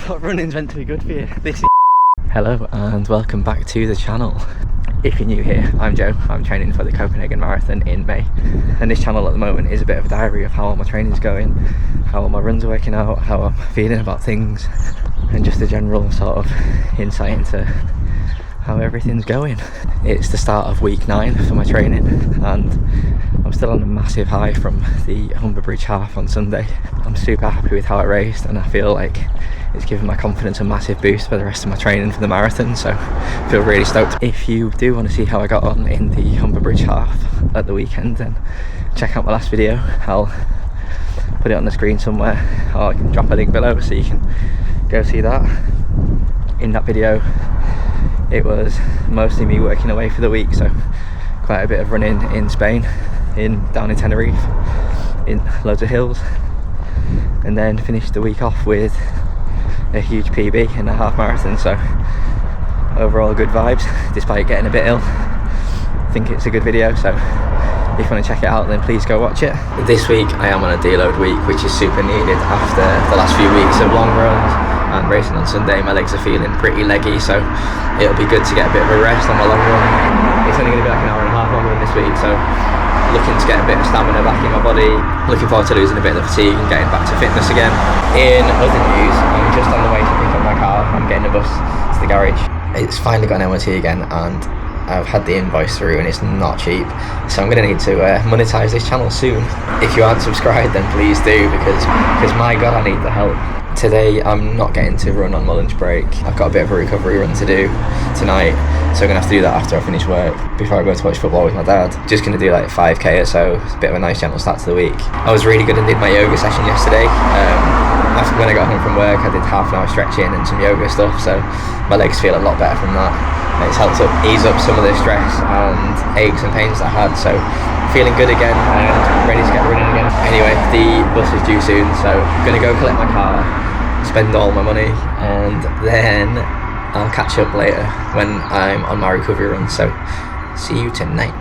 thought running's meant to be good for you. Hello and welcome back to the channel. If you're new here, I'm Joe. I'm training for the Copenhagen Marathon in May, and this channel at the moment is a bit of a diary of how all my training's going, how all my runs are working out, how I'm feeling about things, and just a general sort of insight into how everything's going. It's the start of week 9 for my training, and I'm still on a massive high from the Humber Bridge half on Sunday. I'm super happy with how it raced, and I feel like it's given my confidence a massive boost for the rest of my training for the marathon, so I feel really stoked. If you do want to see how I got on in the Humber Bridge half at the weekend, then check out my last video. I'll put it on the screen somewhere, or I can drop a link below so you can go see that. In that video it was mostly me working away for the week, so quite a bit of running in Spain, down in Tenerife, in loads of hills, and then finished the week off with a huge PB in the half marathon. So overall good vibes despite getting a bit ill. I think it's a good video, so if you want to check it out then please go watch it. This week I am on a deload week, which is super needed after the last few weeks of long runs and racing on Sunday. My legs are feeling pretty leggy, so it'll be good to get a bit of a rest on my long run. It's only going to be like an hour and a half long run this week, so looking to get a bit of stamina back in my body. Looking forward to losing a bit of the fatigue and getting back to fitness again. In other news, I'm just on the way to pick up my car. I'm getting a bus to the garage. It's finally got an MOT again, and I've had the invoice through and it's not cheap, so I'm going to need to monetize this channel soon. If you aren't subscribed then please do, because my god, I need the help. Today I'm not getting to run on my lunch break. I've got a bit of a recovery run to do tonight, so I'm going to have to do that after I finish work, before I go to watch football with my dad. Just going to do like 5k or so. It's a bit of a nice gentle start to the week. I was really good and did my yoga session yesterday. After when I got home from work I did half an hour stretching and some yoga stuff, so my legs feel a lot better from that. It's helped to ease up some of the stress and aches and pains that I had, so feeling good again and ready to get running again. Anyway, the bus is due soon, so I'm going to go collect my car, spend all my money, and then I'll catch up later when I'm on my recovery run, so see you tonight.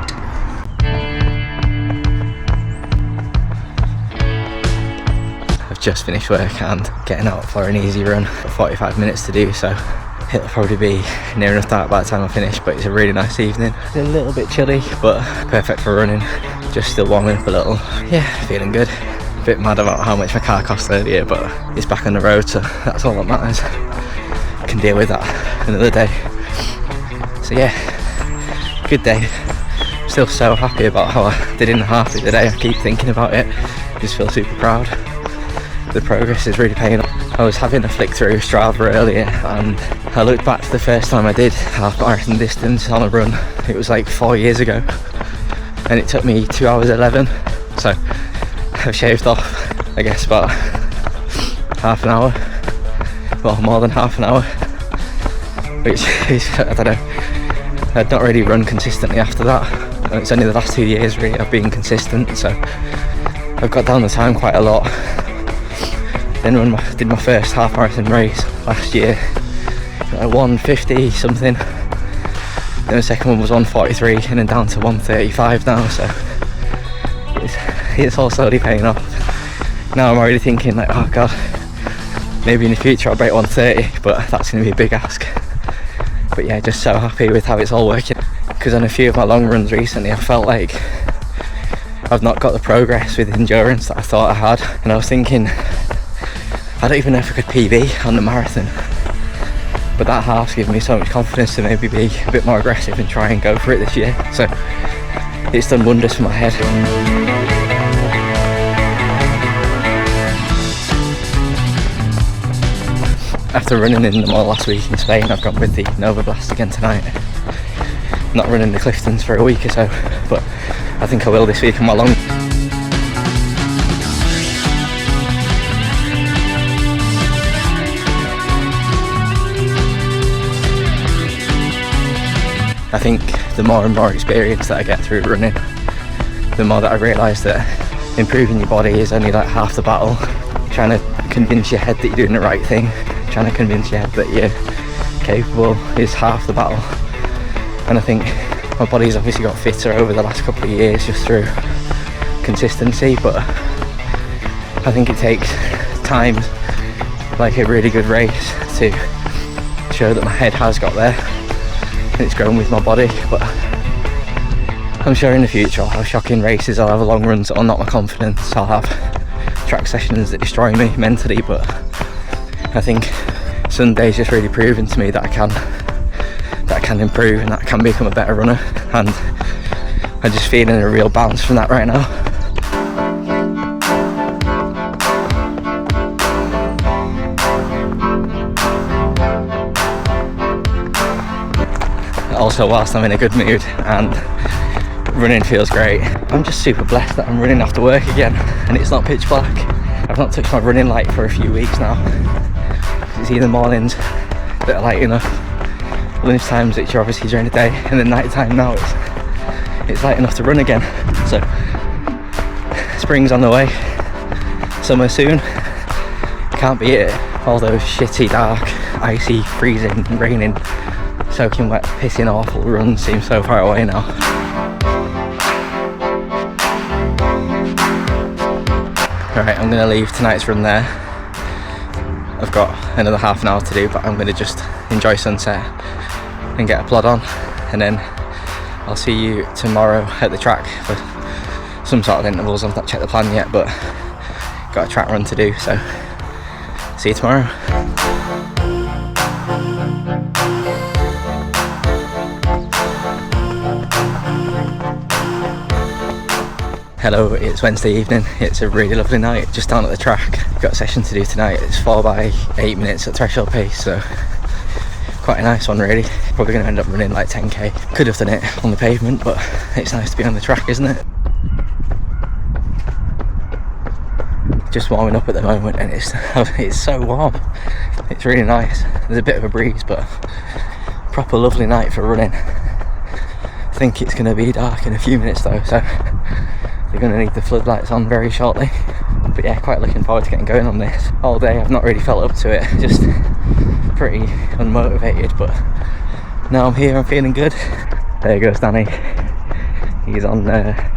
I've just finished work and getting out for an easy run. 45 minutes to do, so it'll probably be near enough dark by the time I finish, but it's a really nice evening. It's a little bit chilly, but perfect for running. Just still warming up a little. Yeah, feeling good. A bit mad about how much my car cost earlier, but it's back on the road, so that's all that matters. I can deal with that another day. So yeah, good day. Still so happy about how I did in the half the other day. I keep thinking about it. Just feel super proud. The progress is really paying off. I was having a flick through Strava earlier and I looked back to the first time I did half marathon distance on a run. It was like 4 years ago, and it took me 2 hours 11, so I've shaved off I guess about half an hour, well more than half an hour, which is, I don't know, I'd not really run consistently after that, and it's only the last 2 years really I've been consistent, so I've got down the time quite a lot. Then did my first half marathon race last year, like 150 something. Then the second one was 143, and then down to 135 now. So it's all slowly paying off. Now I'm already thinking like, oh god, maybe in the future I'll break 130, but that's going to be a big ask. But yeah, just so happy with how it's all working. Because on a few of my long runs recently, I felt like I've not got the progress with endurance that I thought I had, and I was thinking, I don't even know if I could PB on the marathon, but that half's given me so much confidence to maybe be a bit more aggressive and try and go for it this year. So it's done wonders for my head. After running in them all last week in Spain, I've gone with the Nova Blast again tonight. Not running the Cliftons for a week or so, but I think I will this week on my long. I think the more and more experience that I get through running, the more that I realise that improving your body is only like half the battle. Trying to convince your head that you're doing the right thing, trying to convince your head that you're capable is half the battle. And I think my body's obviously got fitter over the last couple of years just through consistency, but I think it takes time like a really good race to show that my head has got there and it's grown with my body. But I'm sure in the future I'll have shocking races, I'll have long runs that'll knock my confidence, I'll have track sessions that destroy me mentally, but I think Sunday's just really proven to me that I can improve and that I can become a better runner, and I'm just feeling a real bounce from that right now. Also, whilst I'm in a good mood and running feels great, I'm just super blessed that I'm running after work again and it's not pitch black. I've not touched my running light for a few weeks now. It's either mornings that are light enough, lunchtimes which are obviously during the day, and then night time now it's light enough to run again. So spring's on the way, summer soon, can't be it. All those shitty, dark, icy, freezing, raining, soaking wet, pissing awful runs seem so far away now. Right, I'm going to leave tonight's run there. I've got another half an hour to do, but I'm going to just enjoy sunset and get a plod on, and then I'll see you tomorrow at the track for some sort of intervals. I've not checked the plan yet, but got a track run to do, so see you tomorrow. Hello, it's Wednesday evening. It's a really lovely night just down at the track. Got a session to do tonight. It's 4 by 8 minutes at threshold pace, so quite a nice one really. Probably going to end up running like 10k. Could have done it on the pavement, but it's nice to be on the track, isn't it? Just warming up at the moment, and it's so warm. It's really nice. There's a bit of a breeze, but proper lovely night for running. I think it's going to be dark in a few minutes though, so they're going to need the floodlights on very shortly. But yeah, quite looking forward to getting going on this. All day I've not really felt up to it, just pretty unmotivated, but now I'm here, I'm feeling good. There goes Danny. He's on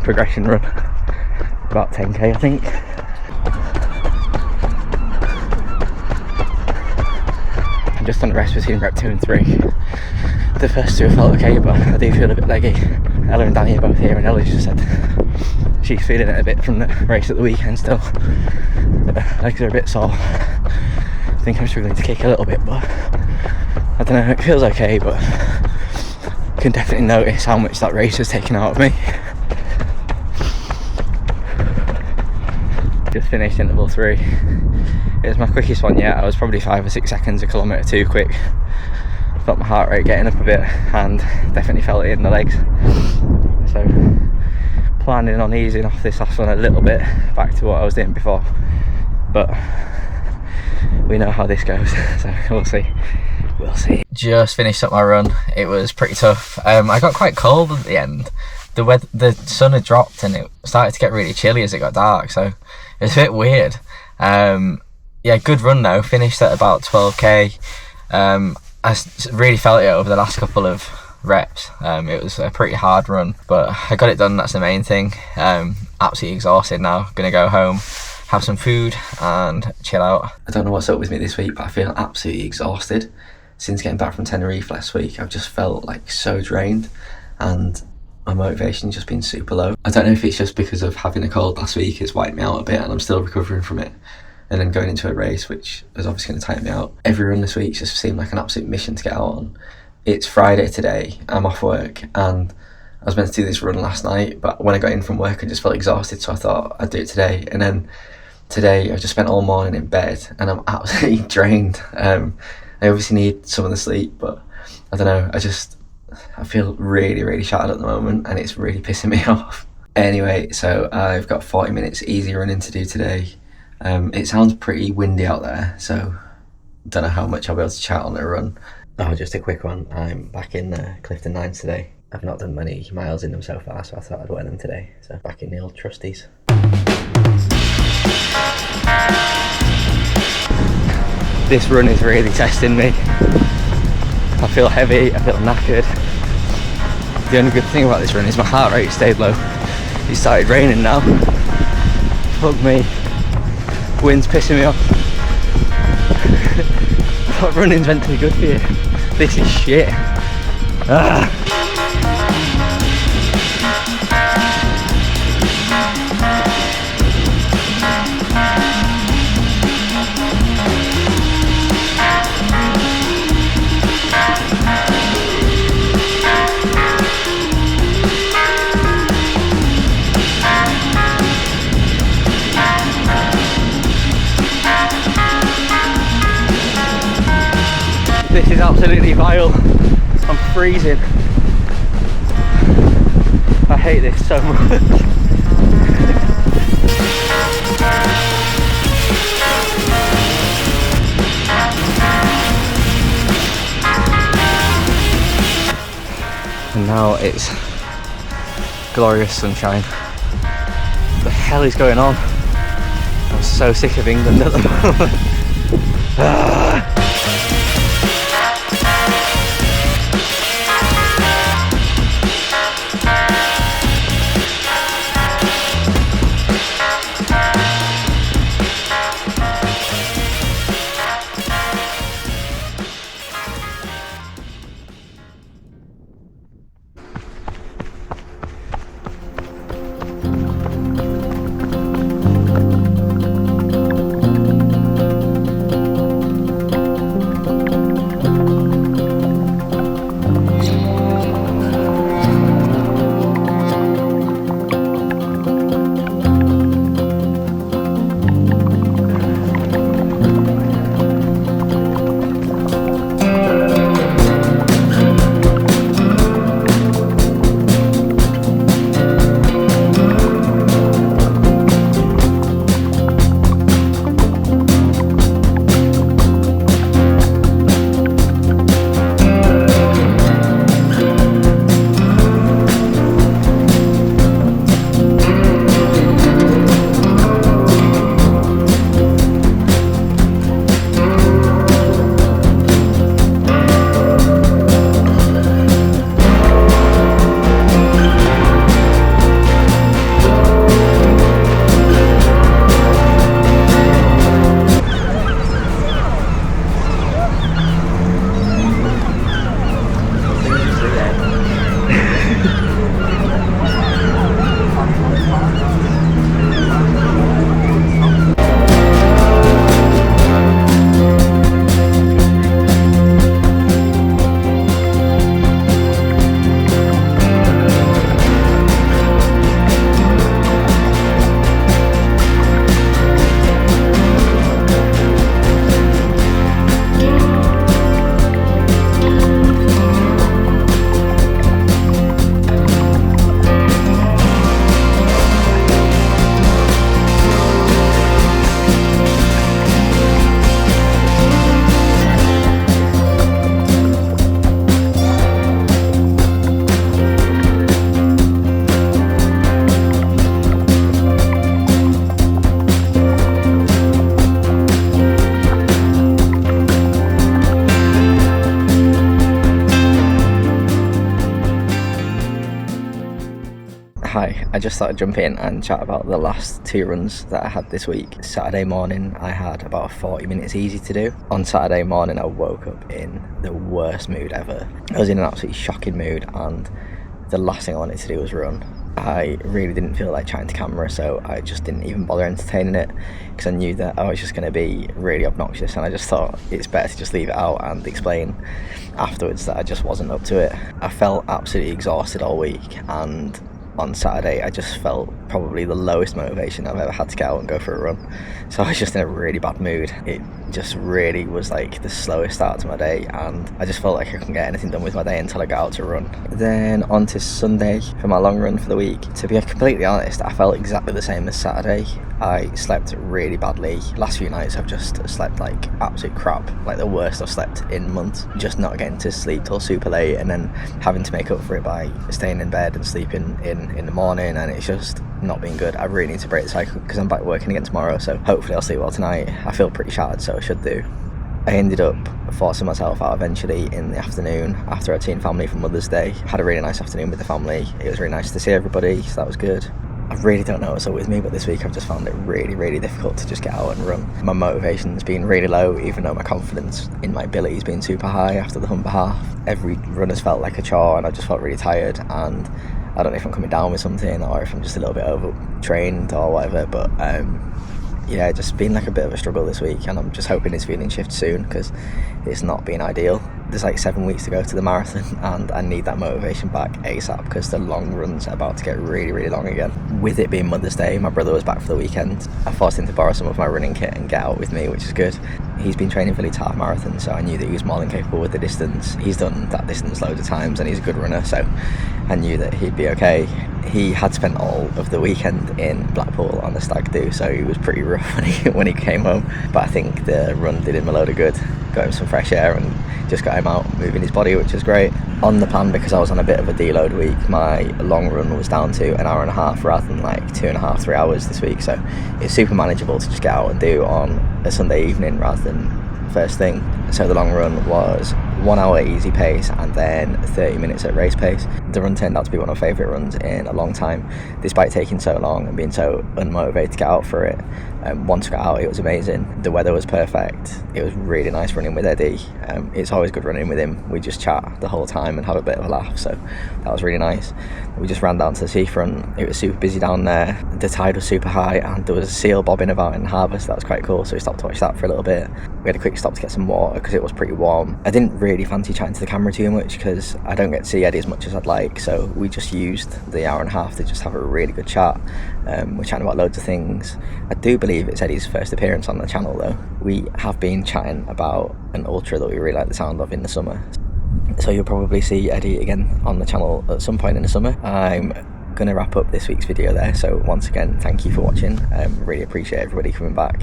progression run, about 10k I think. I'm just on a rest between rep 2 and 3. The first two have felt okay, but I do feel a bit leggy. Ella and Danny are both here, and Ella's just said she's feeling it a bit from the race at the weekend still. Her legs are a bit sore. I think I'm struggling to kick a little bit, but I don't know, it feels okay, but I can definitely notice how much that race has taken out of me. Just finished interval 3. It was my quickest one yet. I was probably 5 or 6 seconds a kilometre too quick. Felt my heart rate getting up a bit and definitely felt it in the legs. So planning on easing off this last one a little bit, back to what I was doing before. But we know how this goes, so we'll see. Just finished up my run. It was pretty tough. I got quite cold at the end. The sun had dropped and it started to get really chilly as it got dark, so it was a bit weird. Yeah, good run though. Finished at about 12k. I really felt it over the last couple of reps. It was a pretty hard run, but I got it done. That's the main thing. Absolutely exhausted now. Gonna go home, have some food and chill out. I don't know what's up with me this week, but I feel absolutely exhausted. Since getting back from Tenerife last week, I've just felt like so drained and my motivation's just been super low. I don't know if it's just because of having a cold last week, it's wiped me out a bit and I'm still recovering from it, and then going into a race which is obviously going to tire me out. Every run this week just seemed like an absolute mission to get out on. It's Friday today, I'm off work, and I was meant to do this run last night, but when I got in from work I just felt exhausted, so I thought I'd do it today. And then today I've just spent all morning in bed and I'm absolutely drained. I obviously need some of the sleep, but I don't know, I feel really shattered at the moment and it's really pissing me off. Anyway, so I've got 40 minutes easy running to do today. It sounds pretty windy out there, so don't know how much I'll be able to chat on the run. Oh, just a quick one. I'm back in Clifton 9s today. I've not done many miles in them so far, so I thought I'd wear them today. So back in the old trusties. This run is really testing me. I feel heavy, I feel knackered. The only good thing about this run is my heart rate stayed low. It started raining now. Fuck me. Wind's pissing me off. I thought running's meant to be good for you. This is shit. Ah. This is absolutely vile. I'm freezing. I hate this so much. And now it's glorious sunshine. What the hell is going on? I'm so sick of England at the moment. Ah. Hi, I just thought I'd jump in and chat about the last 2 runs that I had this week. Saturday morning I had about 40 minutes easy to do. On Saturday morning I woke up in the worst mood ever. I was in an absolutely shocking mood and the last thing I wanted to do was run. I really didn't feel like chatting to camera, so I just didn't even bother entertaining it because I knew that I was just going to be really obnoxious, and I just thought it's better to just leave it out and explain afterwards that I just wasn't up to it. I felt absolutely exhausted all week, and on Saturday I just felt probably the lowest motivation I've ever had to get out and go for a run. So I was just in a really bad mood. It just really was like the slowest start to my day, and I just felt like I couldn't get anything done with my day until I got out to run. Then on to Sunday for my long run for the week. To be completely honest, I felt exactly the same as Saturday. I slept really badly. Last few nights I've just slept like absolute crap, like the worst I've slept in months. Just not getting to sleep till super late and then having to make up for it by staying in bed and sleeping in the morning, and it's just not been good. I really need to break the cycle because I'm back working again tomorrow, so hopefully I'll sleep well tonight. I feel pretty shattered, so I should do. I ended up forcing myself out eventually in the afternoon after I'd seen family for Mother's Day. Had a really nice afternoon with the family. It was really nice to see everybody, so that was good. I really don't know what's up with me, but this week I've just found it really difficult to just get out and run. My motivation's been really low, even though my confidence in my ability's been super high after the Humber half. Every run has felt like a chore, and I just felt really tired, and I don't know if I'm coming down with something or if I'm just a little bit overtrained or whatever, but yeah, just been like a bit of a struggle this week, and I'm just hoping this feeling shifts soon, because it's not been ideal. There's like 7 weeks to go to the marathon, and I need that motivation back ASAP, because the long runs are about to get really long again. With it being Mother's Day, my brother was back for the weekend. I forced him to borrow some of my running kit and get out with me, which is good. He's been training for Leeds Half Marathon, so I knew that he was more than capable with the distance. He's done that distance loads of times, and he's a good runner, so I knew that he'd be okay. He had spent all of the weekend in Blackpool on the stag do, so he was pretty rough when he came home, but I think the run did him a load of good. Got him some fresh air and just got him out moving his body, which was great. On the plan, because I was on a bit of a deload week, my long run was down to an hour and a half rather than like 2.5, 3 hours this week, so it's super manageable to just get out and do on a Sunday evening rather than first thing. So the long run was 1 hour easy pace and then 30 minutes at race pace. The run turned out to be one of my favourite runs in a long time, despite taking so long and being so unmotivated to get out for it. Once I got out, it was amazing. The weather was perfect. It was really nice running with Eddie. It's always good running with him. We just chat the whole time and have a bit of a laugh, so that was really nice. We just ran down to the seafront. It was super busy down there. The tide was super high, and there was a seal bobbing about in the harbour, so that was quite cool. So we stopped to watch that for a little bit. We had a quick stop to get some water because it was pretty warm. I didn't really fancy chatting to the camera too much because I don't get to see Eddie as much as I'd like, so we just used the hour and a half to just have a really good chat. We're chatting about loads of things. I do believe it's Eddie's first appearance on the channel though. We have been chatting about an ultra that we really like the sound of in the summer, so you'll probably see Eddie again on the channel at some point in the summer. I'm gonna wrap up this week's video there, so once again, thank you for watching. Really appreciate everybody coming back.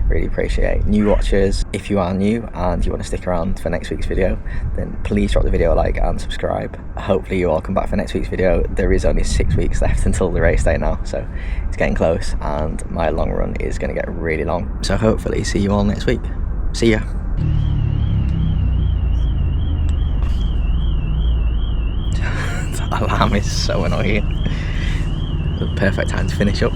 Really appreciate new watchers. If you are new and you want to stick around for next week's video, then please drop the video a like and subscribe. Hopefully you all come back for next week's video. There is only 6 weeks left until the race day now, so it's getting close, and my long run is going to get really long, so hopefully see you all next week. See ya. That alarm is so annoying. The perfect time to finish up.